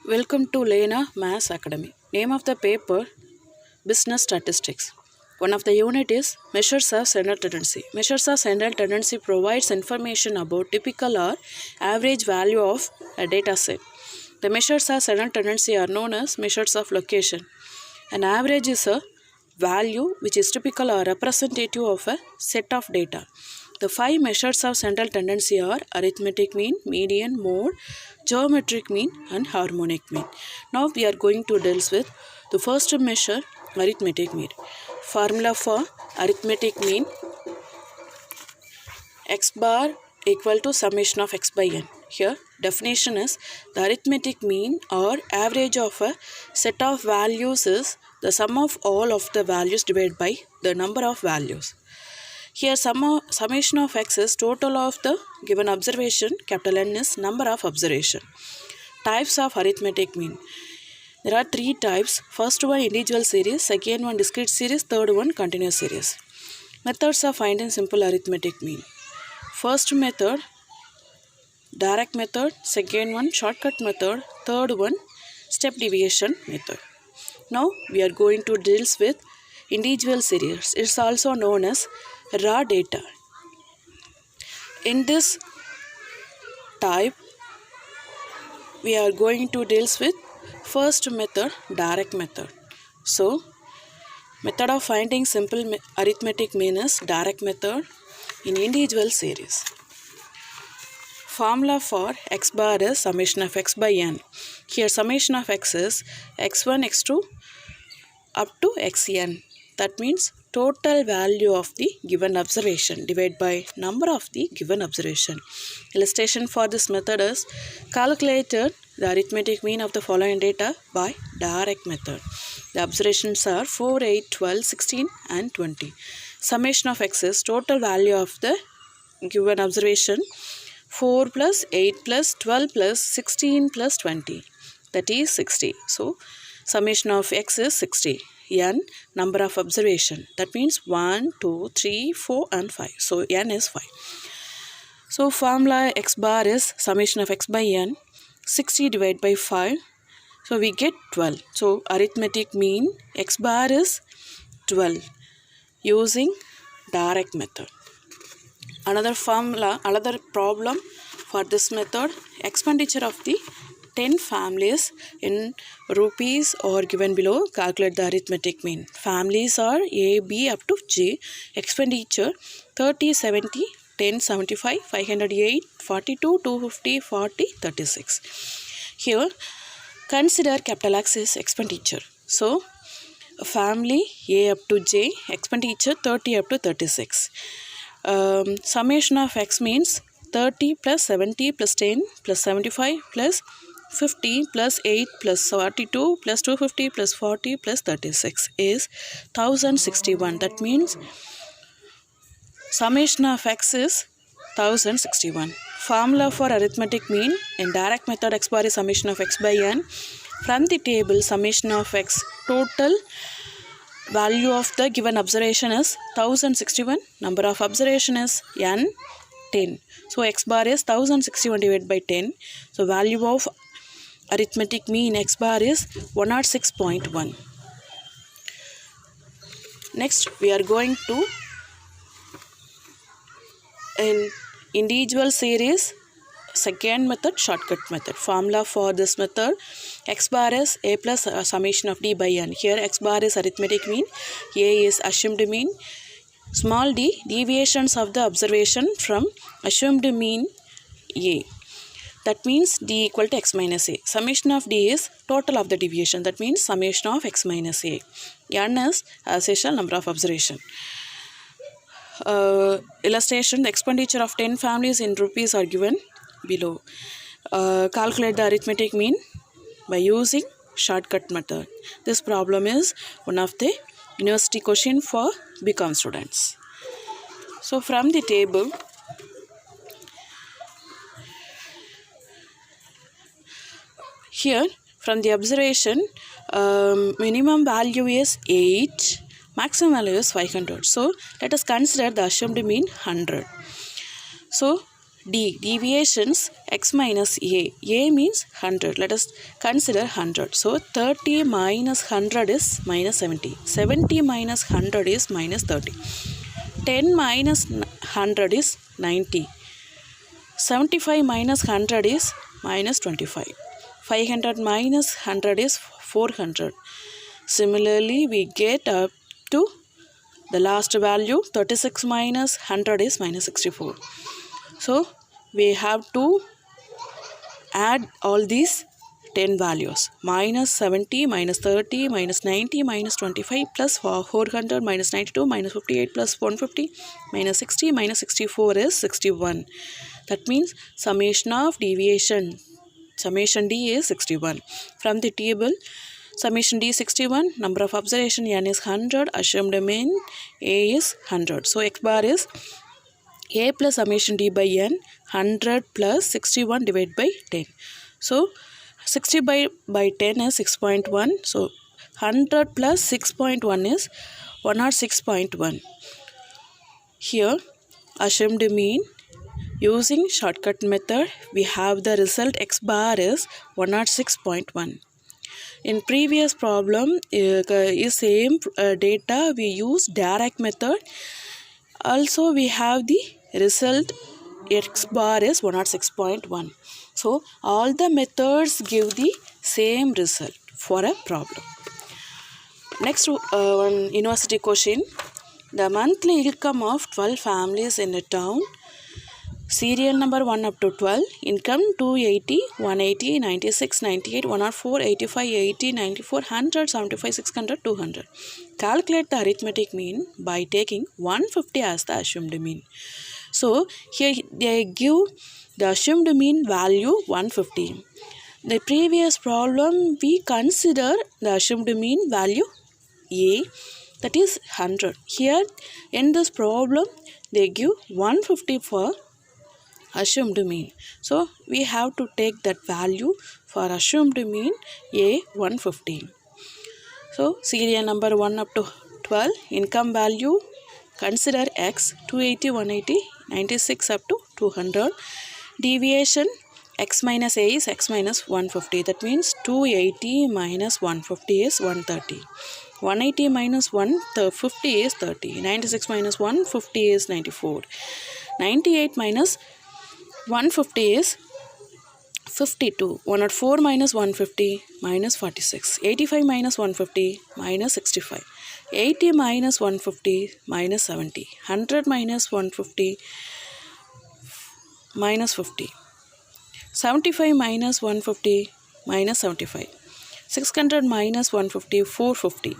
Welcome to Lena Mass Academy. Name of the paper Business Statistics. One of the unit is Measures of Central Tendency. Measures of Central Tendency provides information about typical or average value of a data set. The measures of Central Tendency are known as measures of location. An average is a value which is typical or representative of a set of data. The five measures of central tendency are arithmetic mean, median, mode, geometric mean and harmonic mean. Now we are going to deal with the first measure, arithmetic mean. Formula for arithmetic mean: x bar equal to summation of x by n. Here definition is the arithmetic mean or average of a set of values is the sum of all of the values divided by the number of values. Here summation of x is total of the given observation, capital N is number of observation. Types of arithmetic mean. There are three types. First one individual series, second one discrete series, third one continuous series. Methods of finding simple arithmetic mean. First method direct method, second one shortcut method, third one step deviation method. Now we are going to deal with individual series. It's also known as raw data. In this type, we are going to deal with first method, direct method. So, method of finding simple arithmetic mean is direct method in individual series. Formula for x bar is summation of x by n. Here summation of x is x1, x2 up to xn. That means total value of the given observation divided by number of the given observation. Illustration for this method is calculated the arithmetic mean of the following data by direct method. The observations are 4, 8, 12, 16 and 20. Summation of x is total value of the given observation 4 plus 8 plus 12 plus 16 plus 20, that is 60. So summation of x is 60. N number of observation, that means 1, 2, 3, 4 and 5. So n is 5. So formula x bar is summation of x by n, 60 divided by 5. So we get 12. So arithmetic mean x bar is 12 using direct method. Another problem for this method, expenditure of the 10 families in rupees are given below. Calculate the arithmetic mean. Families are A, B up to G. Expenditure 30, 70, 10, 75, 508, 42, 250, 40, 36. Here consider capital X is expenditure. So family A up to J, expenditure 30 up to 36. Summation of x means 30 plus 70 plus 10 plus 75 plus 50 plus 8 plus 42 plus 250 plus 40 plus 36 is 1061. That means summation of x is 1061. Formula for arithmetic mean in direct method x bar is summation of x by n. From the table summation of x, total value of the given observation is 1061. Number of observation is n, 10. So x bar is 1061 divided by 10. So value of arithmetic mean x bar is 106.1. Next we are going to in individual series second method, shortcut method. Formula for this method, x bar is a plus summation of d by n. Here x bar is arithmetic mean, a is assumed mean, small d deviations of the observation from assumed mean a. That means d equal to x minus a. Summation of d is total of the deviation. That means summation of x minus a. N is as usual number of observation. Illustration, the expenditure of 10 families in rupees are given below. Calculate the arithmetic mean by using shortcut method. This problem is one of the university question for BCom students. So from the table, here from the observation, minimum value is 8, maximum value is 500. So let us consider the assumed mean 100. So D. Deviations x minus a. A means 100. Let us consider 100. So 30 minus 100 is minus 70. 70 minus 100 is minus 30. 10 minus 100 is 90. 75 minus 100 is minus 25. 500 minus 100 is 400. Similarly, we get up to the last value. 36 minus 100 is minus 64. So, we have to add all these 10 values. Minus 70, minus 30, minus 90, minus 25, plus 400, minus 92, minus 58, plus 150, minus 60, minus 64 is 61. That means summation of deviation, summation D is 61. From the table, summation D is 61, number of observation N is 100, assumed mean A is 100. So, X bar is A plus summation D by N, 100 plus 61 divided by 10. So, 60 by 10 is 6.1. So, 100 plus 6.1 is 106.1. Here, assumed mean, using shortcut method, we have the result X bar is 106.1. In previous problem, is same data, we use Dirac method. Also, we have the result X bar is 106.1. So, all the methods give the same result for a problem. Next, one university question. The monthly income of 12 families in a town, serial number 1 up to 12, income 280, 180, 96, 98, 104, 85, 80, 94, 100, 75, 600, 200. Calculate the arithmetic mean by taking 150 as the assumed mean. So, here they give the assumed mean value 150. The previous problem, we consider the assumed mean value A, that is 100. Here, in this problem, they give 150 for assumed mean. So, we have to take that value for assumed mean A 150. So, serial number 1 up to 12, income value, consider X, 280, 180, 96 up to 200. Deviation, X minus A is X minus 150. That means 280 minus 150 is 130. 180 minus 150 is 30. 96 minus 150 is 94. 98 minus 150 is 52. 104 minus 150 minus 46. 85 minus 150 minus 65. 80 minus 150 minus 70. 100 minus 150 minus 50. 75 minus 150 minus 75. 600 minus 150, 450.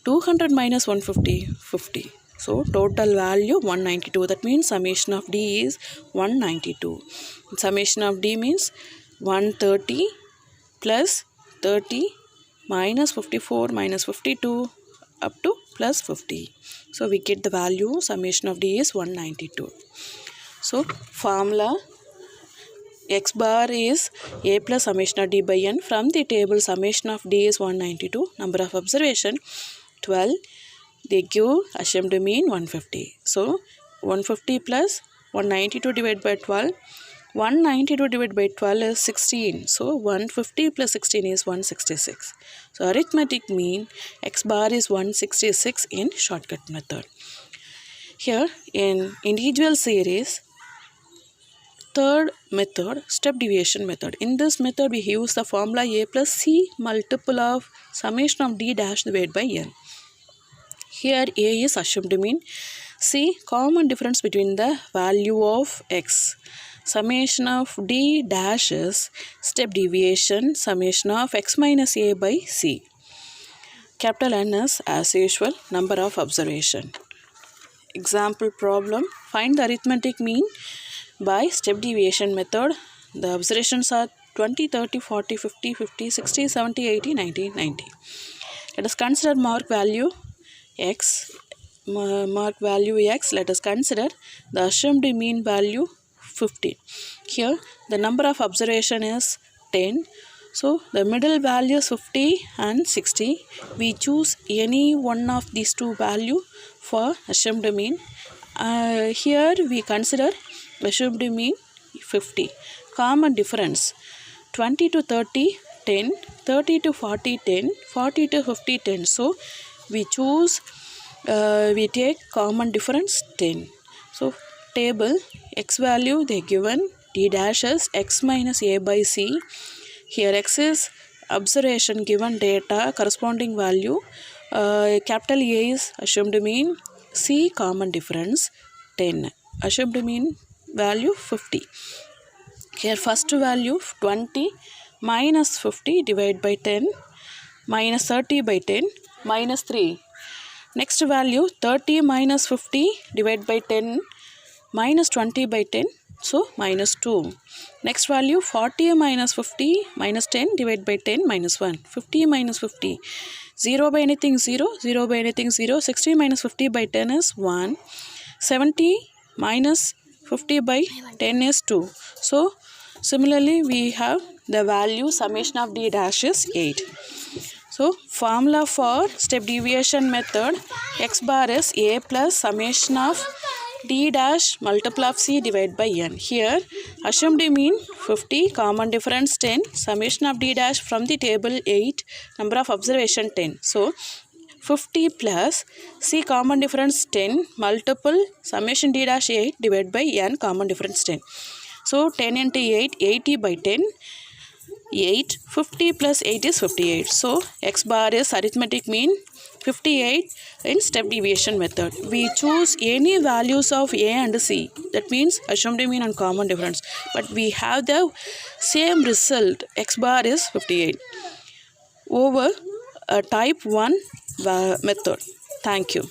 200 minus 150, 50. So, total value 192. That means summation of D is 192. Summation of D means 130 plus 30 minus 54 minus 52 up to plus 50. So, we get the value summation of D is 192. So, formula X bar is A plus summation of D by N. From the table, summation of D is 192. Number of observation 12. They give assumed mean 150. So, 150 plus 192 divided by 12. 192 divided by 12 is 16. So, 150 plus 16 is 166. So, arithmetic mean X bar is 166 in shortcut method. Here, in individual series, third method, step deviation method. In this method, we use the formula A plus C multiple of summation of D dash divided by N. Here A is assumed mean. C, common difference between the value of X. Summation of D dash is step deviation, summation of X minus A by C. Capital N is, as usual, number of observation. Example problem, find the arithmetic mean by step deviation method. The observations are 20, 30, 40, 50, 50, 60, 70, 80, 90, 90. Let us consider mark value X. Mark value X. Let us consider the assumed mean value 50. Here the number of observation is 10. So the middle value is 50 and 60. We choose any one of these two value for assumed mean. Here we consider assumed mean 50. Common difference 20 to 30 10, 30 to 40 10, 40 to 50 10. So we choose we take common difference 10. So table x value they given d dash is x minus a by c. Here x is observation given data corresponding value. Capital A is assumed mean, C common difference 10, assumed mean value 50. Here first value 20 minus 50 divided by 10 minus 30 by 10 minus 3. Next value 30 minus 50 divided by 10 minus 20 by 10, so minus 2. Next value 40 minus 50 minus 10 divided by 10 minus 1. 50 minus 50. 0 by anything 0, 0 by anything 0. 60 minus 50 by 10 is 1. 70 minus 50 by 10 is 2. So similarly we have the value summation of d dash is 8. So formula for step deviation method, x bar is a plus summation of d dash multiple of c divided by n. Here assumed mean 50, common difference 10, summation of d dash from the table 8, number of observation 10. So 50 plus c common difference 10 multiple summation d dash 8 divided by n common difference 10. So 10 into 8, 80 by 10, 8, 50 plus 8 is 58. So x bar is arithmetic mean 58 in step deviation method. We choose any values of a and c, that means assumed mean and common difference, but we have the same result, x bar is 58 over type 1 method. Thank you.